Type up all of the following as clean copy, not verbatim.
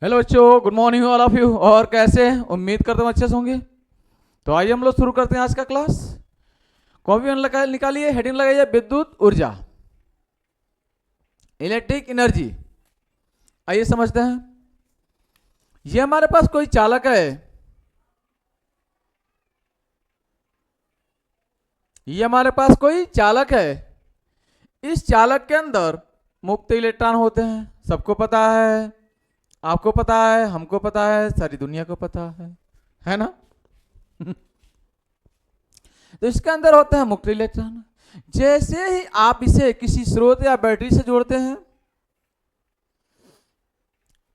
Hello बच्चों, good morning all of you. और कैसे हैं? उम्मीद करता हूँ अच्छे से होंगे। तो आइए हम लोग शुरू करते हैं आज का क्लास। कॉपी निकालिए, हेडिंग लगाइए विद्युत ऊर्जा, इलेक्ट्रिक एनर्जी। आइए समझते हैं। ये हमारे पास कोई चालक है, ये हमारे पास कोई चालक है। इस चालक के अंदर मुक्त इलेक्ट्रॉन होते हैं। सबको पता है, आपको पता है, हमको पता है, सारी दुनिया को पता है ना? तो इसके अंदर होते हैं मुक्त इलेक्ट्रॉन। जैसे ही आप इसे किसी स्रोत या बैटरी से जोड़ते हैं,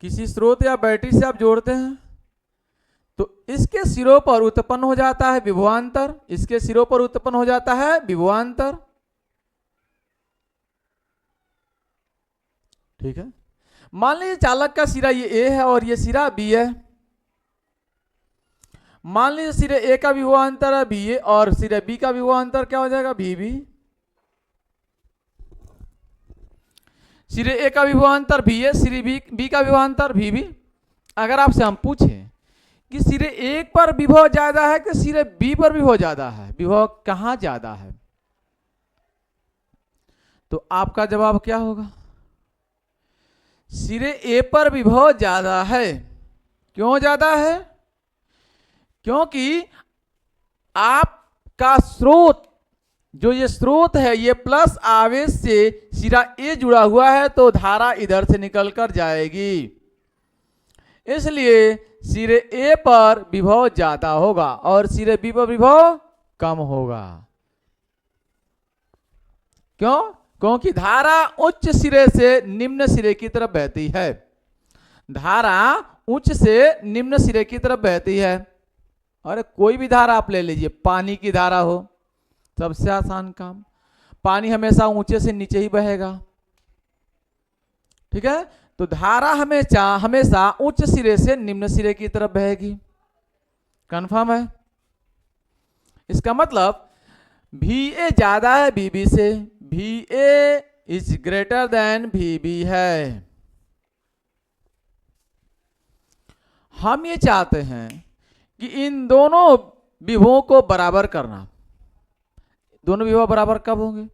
किसी स्रोत या बैटरी से आप जोड़ते हैं, तो इसके सिरों पर उत्पन्न हो जाता है विभवांतर। इसके सिरों पर उत्पन्न हो जाता है विभवांतर। ठीक है। मान लीजिए चालक का सिरा ये ए है और ये सिरा बी है। मान लीजिए सिरे ए का विभवांतर है बी ए और सिरे बी का विभवांतर क्या हो जाएगा? B B. सिरे ए का विभवांतर बी ए, सिरे बी का विभवांतर बी बी। अगर आपसे हम पूछें कि सिरे ए पर विभव ज्यादा है कि सिरे बी पर विभव ज्यादा है, विभव कहां ज्यादा है, तो आपका जवाब क्या होगा? सिरे ए पर विभव ज्यादा है। क्यों ज्यादा है? क्योंकि आपका स्रोत, जो ये स्रोत है, ये प्लस आवेश से सिरा ए जुड़ा हुआ है, तो धारा इधर से निकलकर जाएगी। इसलिए सिरे ए पर विभव ज्यादा होगा और सिरे बी पर विभव कम होगा। क्यों? क्योंकि धारा उच्च सिरे से निम्न सिरे की तरफ बहती है। धारा उच्च से निम्न सिरे की तरफ बहती है। अरे कोई भी धारा आप ले लीजिए, पानी की धारा हो, सबसे आसान काम। पानी हमेशा ऊंचे से नीचे ही बहेगा। ठीक है। तो धारा हमेशा उच्च सिरे से निम्न सिरे की तरफ बहेगी। कंफर्म है? इसका मतलब भी ए ज्यादा है बीबी से, भी ए इज ग्रेटर देन भी बी है। हम ये चाहते हैं कि इन दोनों विभवों को बराबर करना। दोनों विभव बराबर कब होंगे?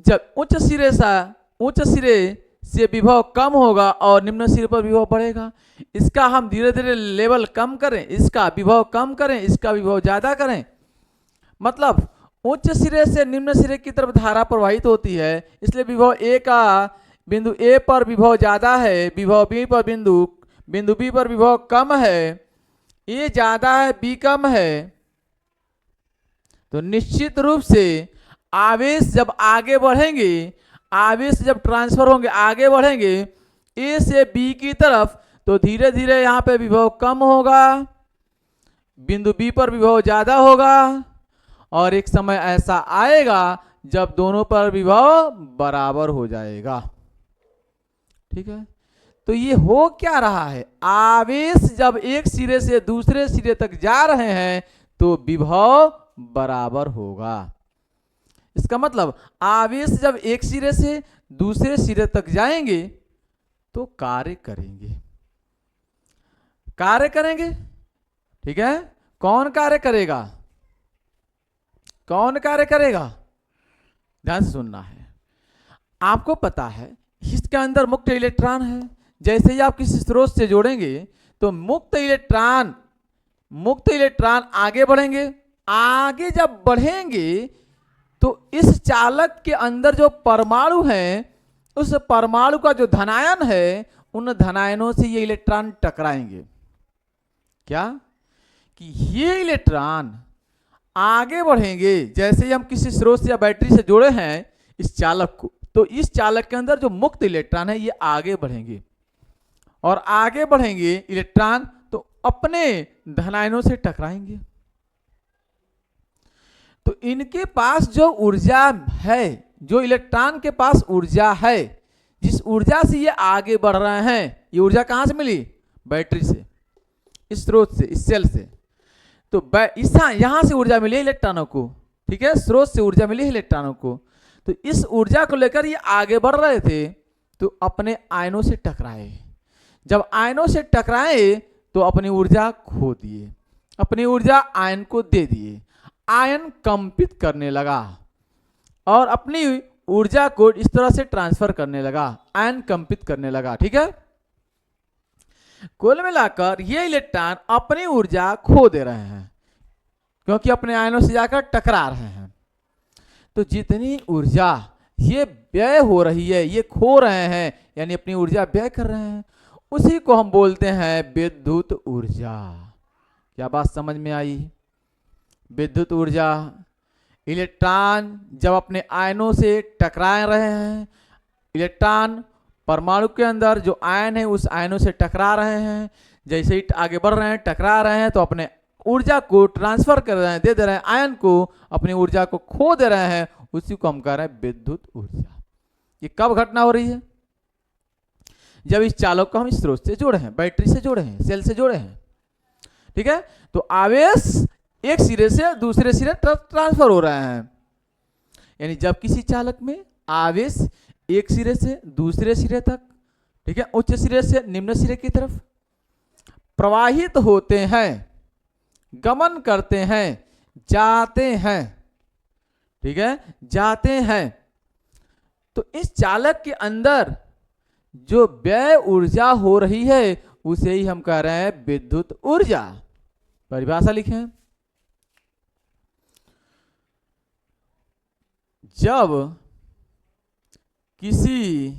जब उच्च सिरे से विभव कम होगा और निम्न सिरे पर विभव बढ़ेगा। इसका हम धीरे धीरे लेवल कम करें, इसका विभव कम करें, इसका विभव ज्यादा करें। मतलब उच्च सिरे से निम्न सिरे की तरफ धारा प्रवाहित होती है, इसलिए विभव ए का बिंदु ए पर विभव ज्यादा है, विभव बी पर बिंदु बी पर विभव कम है। ए ज्यादा है, बी कम है, तो निश्चित रूप से आवेश जब आगे बढ़ेंगे, आवेश जब ट्रांसफर होंगे, आगे बढ़ेंगे ए से बी की तरफ, तो धीरे धीरे यहां पे विभव कम होगा, बिंदु बी पर विभव ज्यादा होगा और एक समय ऐसा आएगा जब दोनों पर विभव बराबर हो जाएगा। ठीक है। तो ये हो क्या रहा है? आवेश जब एक सिरे से दूसरे सिरे तक जा रहे हैं तो विभव बराबर होगा। इसका मतलब आवेश जब एक सिरे से दूसरे सिरे तक जाएंगे तो कार्य करेंगे। कार्य करेंगे। ठीक है। कौन कार्य करेगा? कौन कार्य करेगा? ध्यान से सुनना है। आपको पता है इसके अंदर मुक्त इलेक्ट्रॉन है। जैसे ही आप किसी स्रोत से जोड़ेंगे तो मुक्त इलेक्ट्रॉन आगे बढ़ेंगे। आगे जब बढ़ेंगे तो इस चालक के अंदर जो परमाणु हैं, उस परमाणु का जो धनायन है, उन धनायनों से ये इलेक्ट्रॉन टकराएंगे। क्या? कि ये इलेक्ट्रॉन आगे बढ़ेंगे। जैसे ही हम किसी स्रोत या बैटरी से जोड़े हैं इस चालक को, तो इस चालक के अंदर जो मुक्त इलेक्ट्रॉन है ये आगे बढ़ेंगे और आगे बढ़ेंगे इलेक्ट्रॉन तो अपने धनायनों से टकराएंगे। तो इनके पास जो ऊर्जा है, जो इलेक्ट्रॉन के पास ऊर्जा है, जिस ऊर्जा से ये आगे बढ़ रहे हैं, ये ऊर्जा कहां से मिली? बैटरी से, इस स्रोत से, इस सेल से। तो यहां से ऊर्जा मिली इलेक्ट्रॉनों को। ठीक है। स्रोत से ऊर्जा मिली इलेक्ट्रॉनों को। तो इस ऊर्जा को लेकर ये आगे बढ़ रहे थे तो अपने आयनों से टकराए। जब आयनों से टकराए तो अपनी ऊर्जा खो दिए, अपनी ऊर्जा आयन को दे दिए। आयन कंपित करने लगा और अपनी ऊर्जा को इस तरह से ट्रांसफर करने लगा, आयन कंपित करने लगा। ठीक है, कुल मिलाकर ये इलेक्ट्रॉन अपनी ऊर्जा खो दे रहे हैं क्योंकि अपने आयनों से जाकर टकरा रहे हैं। तो जितनी ऊर्जा ये व्यय हो रही है, ये खो रहे हैं, यानी अपनी ऊर्जा व्यय कर रहे हैं, उसी को हम बोलते हैं विद्युत ऊर्जा। क्या बात समझ में आई? विद्युत ऊर्जा। इलेक्ट्रॉन जब अपने आयनों से टकरा रहे हैं, इलेक्ट्रॉन परमाणु के अंदर जो आयन है उस आयनों से टकरा रहे हैं, जैसे ही आगे बढ़ रहे हैं, टकरा रहे हैं, तो अपने ऊर्जा को ट्रांसफर कर रहे हैं, दे रहे हैं, आयन को अपनी ऊर्जा को खो दे रहे हैं, उसी को हम कह रहे हैं विद्युत ऊर्जा। ये कब घटना हो रही है? जब इस चालक को हम इस स्रोत से जोड़े हैं, बैटरी से जोड़े हैं, सेल से जोड़े हैं। ठीक है, तो आवेश एक सिरे से दूसरे सिरे ट्रांसफर हो रहे हैं, यानी जब किसी चालक में आवेश एक सिरे से दूसरे सिरे तक, ठीक है, उच्च सिरे से निम्न सिरे की तरफ प्रवाहित होते हैं, गमन करते हैं, जाते हैं, ठीक है, जाते हैं, तो इस चालक के अंदर जो व्यय ऊर्जा हो रही है उसे ही हम कह रहे हैं विद्युत ऊर्जा। परिभाषा लिखें। जब किसी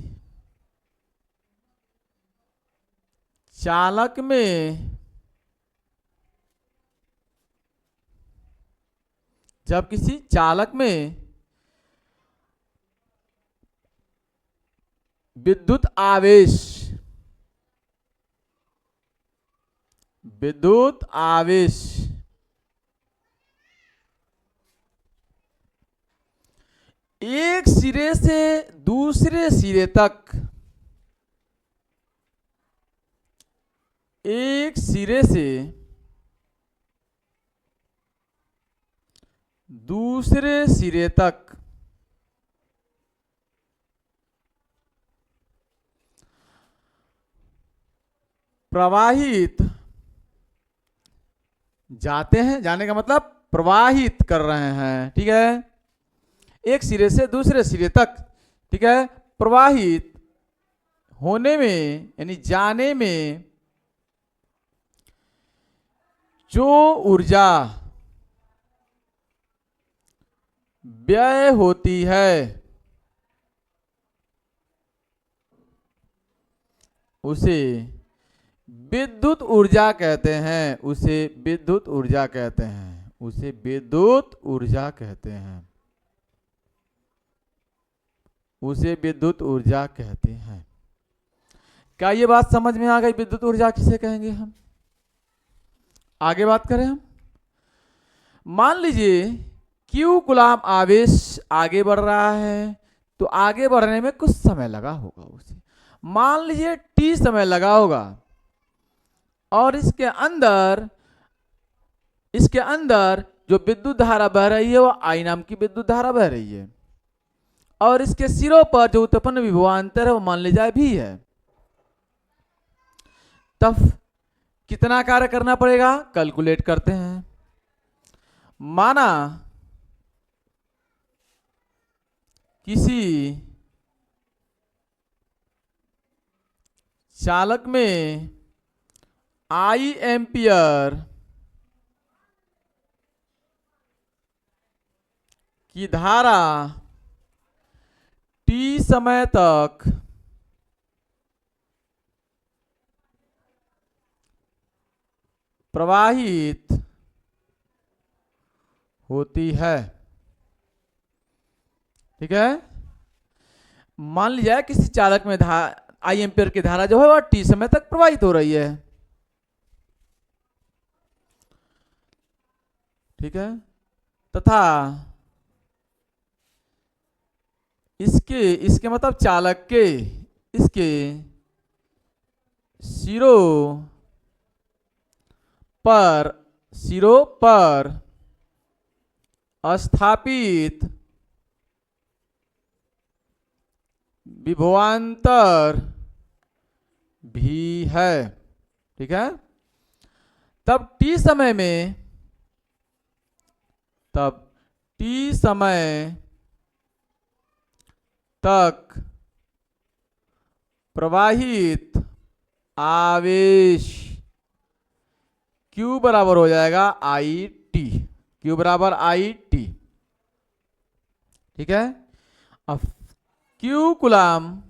चालक में विद्युत आवेश एक सिरे से दूसरे सिरे तक, एक सिरे से दूसरे सिरे तक प्रवाहित जाते हैं, जाने का मतलब प्रवाहित कर रहे हैं। ठीक है, एक सिरे से दूसरे सिरे तक, ठीक है, प्रवाहित होने में यानी जाने में जो ऊर्जा व्यय होती है उसे विद्युत ऊर्जा कहते हैं, उसे विद्युत ऊर्जा कहते हैं, उसे विद्युत ऊर्जा कहते हैं, उसे विद्युत ऊर्जा कहते हैं। क्या ये बात समझ में आ गई? विद्युत ऊर्जा किसे कहेंगे हम? आगे बात करें हम। मान लीजिए Q गुलाम आवेश आगे बढ़ रहा है, तो आगे बढ़ने में कुछ समय लगा होगा उसे, मान लीजिए T समय लगा होगा, और इसके अंदर जो विद्युत धारा बह रही है वो I नाम की विद्युत धारा बह रही है, और इसके सिरों पर जो उत्पन्न विभवांतर है वो मान ली जाए भी है। तब कितना कार्य करना पड़ेगा? कैलकुलेट करते हैं। माना किसी चालक में I एम्पियर की धारा T समय तक प्रवाहित होती है। ठीक है, मान लिया किसी चालक में I एम्पियर की धारा जो है वह T समय तक प्रवाहित हो रही है। ठीक है, तथा इसके मतलब चालक के इसके सिरों पर स्थापित विभवांतर भी है, ठीक है। तब टी समय में, तब टी समय तक प्रवाहित आवेश Q बराबर हो जाएगा आई टी, Q बराबर आई टी, ठीक है। अब Q कुलाम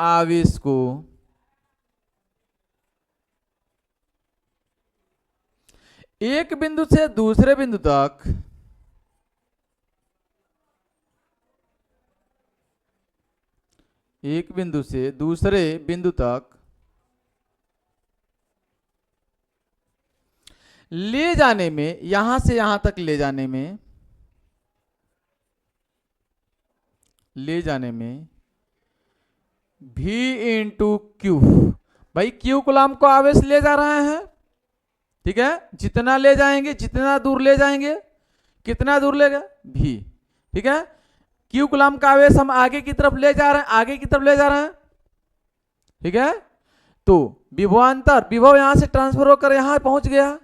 आवेश को एक बिंदु से दूसरे बिंदु तक एक बिंदु से दूसरे बिंदु तक ले जाने में, यहां से यहां तक ले जाने में, V इंटू क्यू, भाई क्यू कुलाम को आवेश ले जा रहे हैं, ठीक है। जितना ले जाएंगे, जितना दूर ले जाएंगे, कितना दूर लेगा भी, ठीक है। क्यू कुलाम का आवेश हम आगे की तरफ ले जा रहे हैं, आगे की तरफ ले जा रहे हैं, ठीक है। तो विभवांतर, विभव यहां से ट्रांसफर होकर यहां पहुंच गया,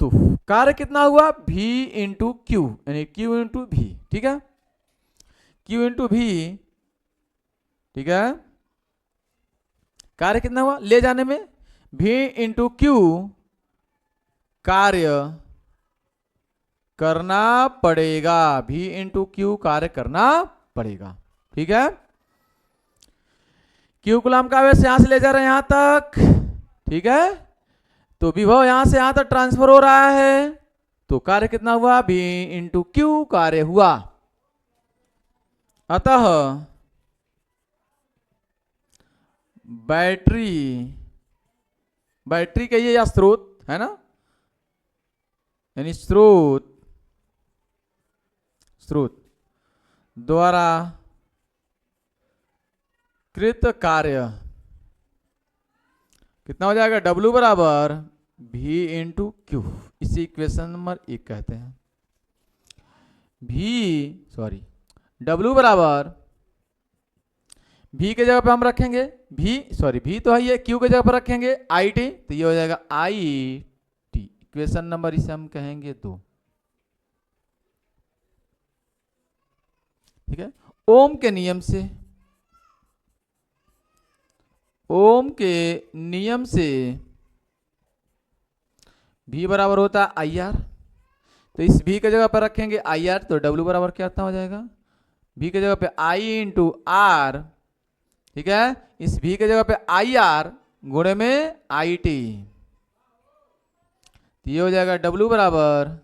तो कार्य कितना हुआ V इंटू क्यू, यानी Q इंटू भी, ठीक है। Q इंटू भी, ठीक है। कार्य कितना हुआ ले जाने में, V इंटू क्यू कार्य करना पड़ेगा, V इंटू क्यू कार्य करना पड़ेगा, ठीक है। क्यू कुलाम का आवेश यहां से ले जा रहे हैं यहां तक, ठीक है। तो विभव यहां से यहां तक ट्रांसफर हो रहा है, तो कार्य कितना हुआ V इंटू क्यू कार्य हुआ। अतः बैटरी, बैटरी कहिए या स्रोत है ना, यानी स्रोत द्वारा कृत कार्य कितना हो जाएगा, W बराबर V इंटू क्यू, इसी इक्वेशन नंबर 1 कहते हैं। W बराबर V के जगह पे हम रखेंगे V तो है ये, Q के जगह पर रखेंगे IT, तो ये हो जाएगा IT, इक्वेशन नंबर इसे हम कहेंगे 2, ठीक है। ओम के नियम से V बराबर होता है IR, तो इस V के जगह पर रखेंगे IR, तो W बराबर क्या हो जाएगा, V के जगह पे I इंटू R, ठीक है। इस V के जगह पे IR गुणे में IT, तो ये हो जाएगा W बराबर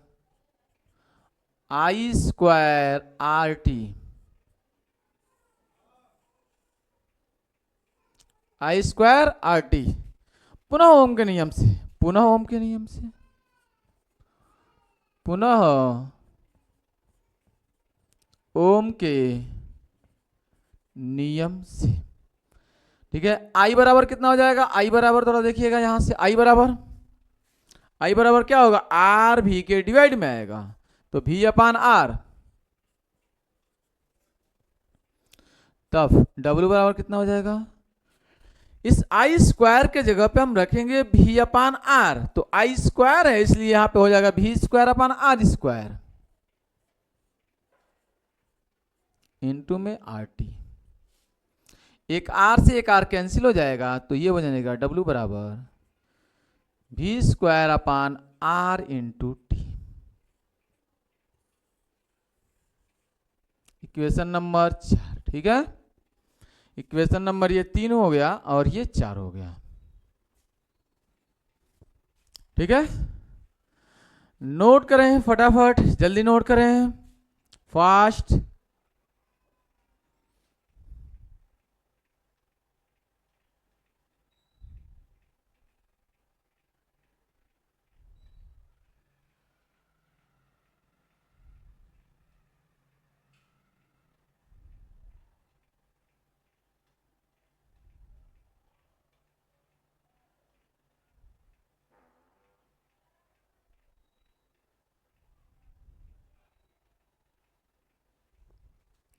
I square RT, I square RT, पुनः ओम के नियम से, ठीक है। I बराबर कितना हो जाएगा, I बराबर थोड़ा देखिएगा यहां से, I बराबर क्या होगा, R V के डिवाइड में आएगा, तो V अपान R, तब W बराबर कितना हो जाएगा, इस I स्क्वायर के जगह पे हम रखेंगे V अपान R, तो I स्क्वायर है इसलिए यहां पे हो जाएगा V स्क्वायर अपान R स्क्वायर इंटू में RT, एक R से एक R कैंसिल हो जाएगा, तो ये हो जाएगा W बराबर V स्क्वायर अपान R into T, equation number 4, ठीक है। इक्वेशन नंबर ये 3 हो गया और ये 4 हो गया, ठीक है। नोट करें फटाफट, जल्दी नोट करें, फास्ट।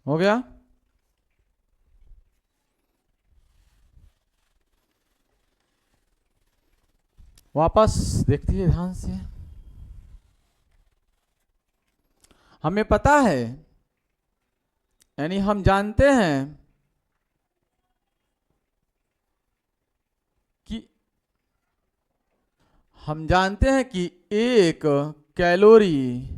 हो गया। वापस देखती है ध्यान से। हमें पता है, यानी हम जानते हैं कि एक कैलोरी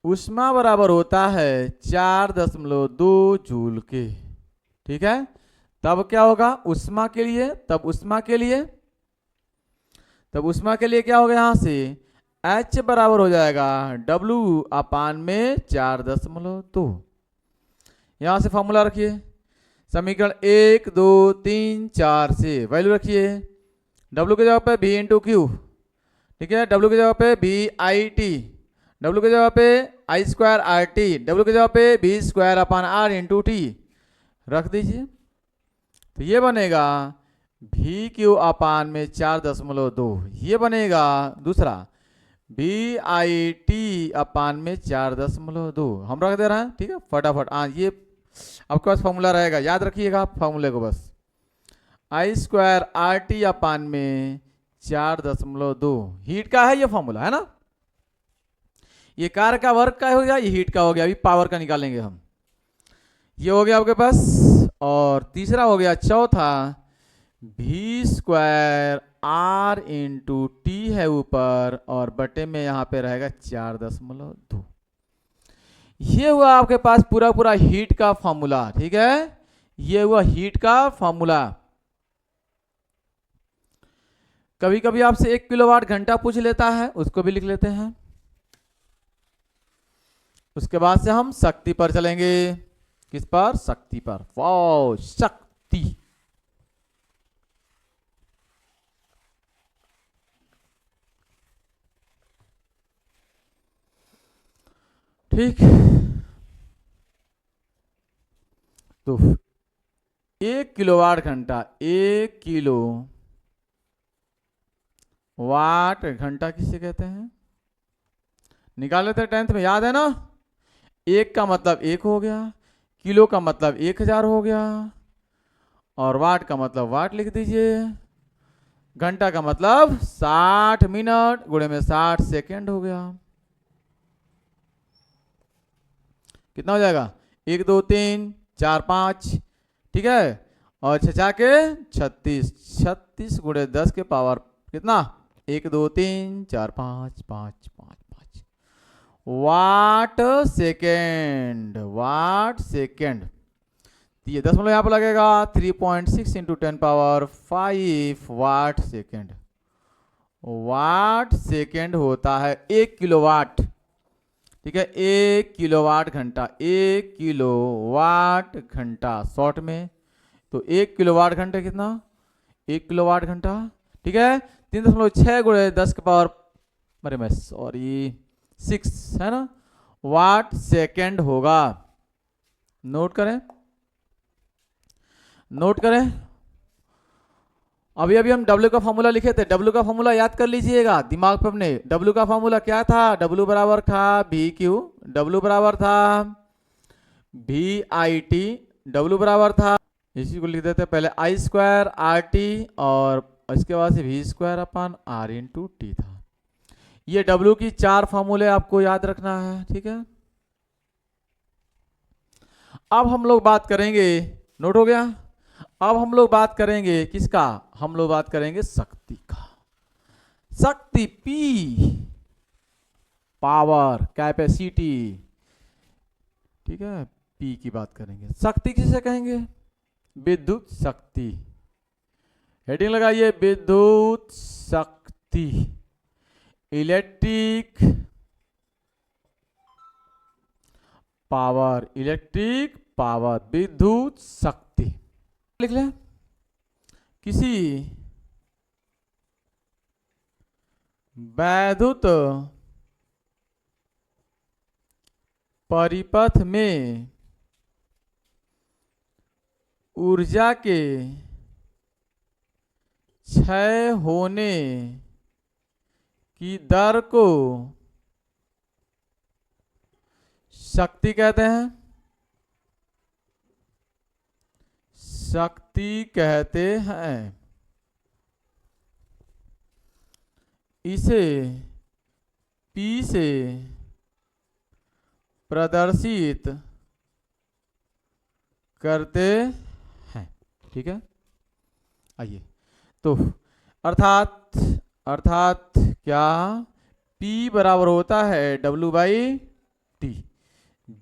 ऊष्मा बराबर होता है 4.2 जूल के। ठीक है, तब क्या होगा ऊष्मा के लिए, तब ऊष्मा के लिए क्या होगा, यहां से H बराबर हो जाएगा W अपान में 4.2। यहां से फॉर्मूला रखिए, समीकरण 1 2 3 4 से वैल्यू रखिए। W की जगह पे V इंटू क्यू, ठीक है, W की जगह पे V आई टी, W की जगह पे I square R T, W की जगह पे V square upon R into T रख दीजिए। तो ये बनेगा भी क्यू अपान में 4.2, ये बनेगा दूसरा भी आई टी अपान में 4.2 हम रख दे रहे हैं। ठीक है, फटाफट हाँ, ये आपके पास फॉर्मूला रहेगा, याद रखिएगा आप फॉर्मूले को बस। आई स्क्वायर आर टी अपान में 4.2 हीट का है ये फॉर्मूला, है ना। ये कार्य का वर्क का हो गया, ये हीट का हो गया, अभी पावर का निकालेंगे हम। ये हो गया आपके पास, और तीसरा हो गया चौथा भी स्क्वायर आर इंटू टी है ऊपर, और बटे में यहां पे रहेगा 4.2। ये हुआ आपके पास पूरा पूरा हीट का फॉर्मूला। ठीक है, ये हुआ हीट का फॉर्मूला। कभी कभी आपसे 1 किलोवाट घंटा पूछ लेता है, उसको भी लिख लेते हैं। उसके बाद से हम शक्ति पर चलेंगे। किस पर, शक्ति पर। वाओ, शक्ति। ठीक, तो 1 किलोवाट घंटा, 1 किलो वाट घंटा किसे कहते हैं, निकाल लेते हैं, 10th में याद है ना। 1 का मतलब 1 हो गया, किलो का मतलब 1000 हो गया, और वाट का मतलब वाट लिख दीजिए। घंटा का मतलब 60 मिनट गुणे में 60 सेकेंड हो गया। कितना हो जाएगा, 1 2 3 4 5, ठीक है, और 6 के 36, 36 गुणे 10 के पावर कितना, 1 2 3 4 5 5 5 5 वाट सेकेंड, वाट सेकेंड। ये 10 मतलब यहाँ पर लगेगा 3.6 into 10 power 5 watt second. Watt second होता है 1 किलोवाट। ठीक है, 1 किलोवाट घंटा, 1 किलोवाट घंटा शॉर्ट में। तो 1 किलोवाट घंटा कितना, 1 किलोवाट घंटा, ठीक है, 3.6 गुणे 10 के पावर, अरे मैं सॉरी 6 है ना, वाट सेकेंड होगा। नोट करें, नोट करें। अभी अभी हम W का फॉर्मूला लिखे थे, W का फॉर्मूला याद कर लीजिएगा दिमाग पे अपने। W का फॉर्मूला क्या था, W बराबर था भी क्यू, W बराबर था भी आई टी, W बराबर था, इसी को लिख देते पहले आई स्क्वायर आर टी, और इसके बाद से भी square upon R into T था। ये W की 4 फॉर्मूले आपको याद रखना है। ठीक है, अब हम लोग बात करेंगे, नोट हो गया, अब हम लोग बात करेंगे किसका, हम लोग बात करेंगे शक्ति का। शक्ति P, पावर, कैपेसिटी, ठीक है, P की बात करेंगे। शक्ति किसे कहेंगे, विद्युत शक्ति। हेडिंग लगाइए, विद्युत शक्ति, इलेक्ट्रिक पावर, इलेक्ट्रिक पावर, विद्युत शक्ति। लिख लें, किसी वैद्युत परिपथ में ऊर्जा के क्षय होने की दर को शक्ति कहते हैं, शक्ति कहते हैं। इसे P से प्रदर्शित करते हैं। ठीक है, आइए तो अर्थात क्या P बराबर होता है W/T,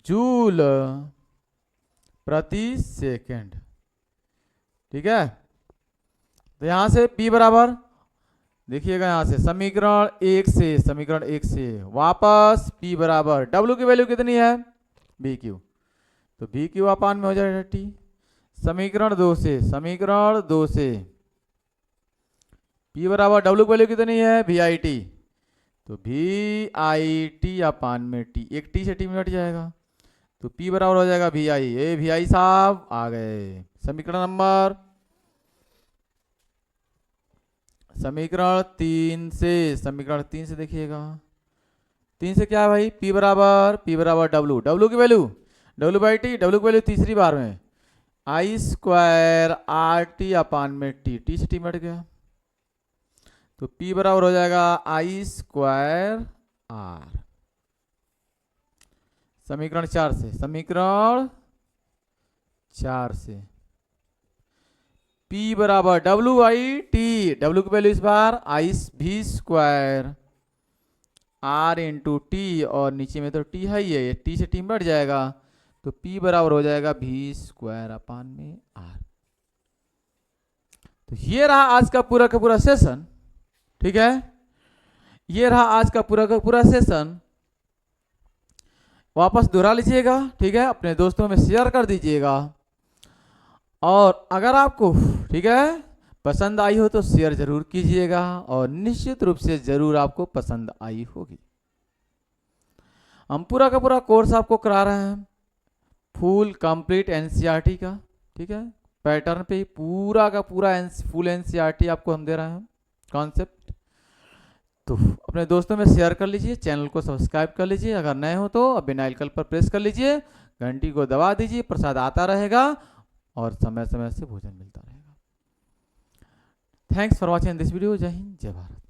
जूल प्रति सेकंड। ठीक है, तो यहां से P बराबर देखिएगा, यहां से समीकरण एक से वापस P बराबर W की वैल्यू कितनी है BQ, तो BQ अपान में हो जाएगा T। समीकरण दो से P बराबर W की वैल्यू कितनी है VIT, तो VIT अपान में T, एक T से T में हट जाएगा, तो P बराबर हो जाएगा VI। ये VI साहब आ गए। समीकरण तीन से देखिएगा, 3 से क्या है भाई, P बराबर W की वैल्यू W/T, W की वैल्यू तीसरी बार में I² RT अपान में T से T में हट गया, तो P बराबर हो जाएगा I² R। समीकरण 4 से P बराबर W/T, W की वैल्यू इस बार V² R इंटू T, और नीचे में तो T है ही है, T से T में बढ़ जाएगा, तो P बराबर हो जाएगा V² अपान में R। तो ये रहा आज का पूरा सेशन। ठीक है, ये रहा आज का पूरा सेशन। वापस दोहरा लीजिएगा, ठीक है, अपने दोस्तों में शेयर कर दीजिएगा, और अगर आपको ठीक है पसंद आई हो तो शेयर जरूर कीजिएगा, और निश्चित रूप से जरूर आपको पसंद आई होगी। हम पूरा का पूरा कोर्स आपको करा रहे हैं फुल कंप्लीट एनसीईआरटी का। ठीक है, पैटर्न पे पूरा का पूरा फुल एनसीईआरटी आपको हम दे रहे हैं कॉन्सेप्ट। तो अपने दोस्तों में शेयर कर लीजिए, चैनल को सब्सक्राइब कर लीजिए, अगर नए हो तो बेल आइकन पर प्रेस कर लीजिए, घंटी को दबा दीजिए, प्रसाद आता रहेगा और समय समय से भोजन मिलता रहेगा। Thanks for watching this video. जय हिंद, जय भारत।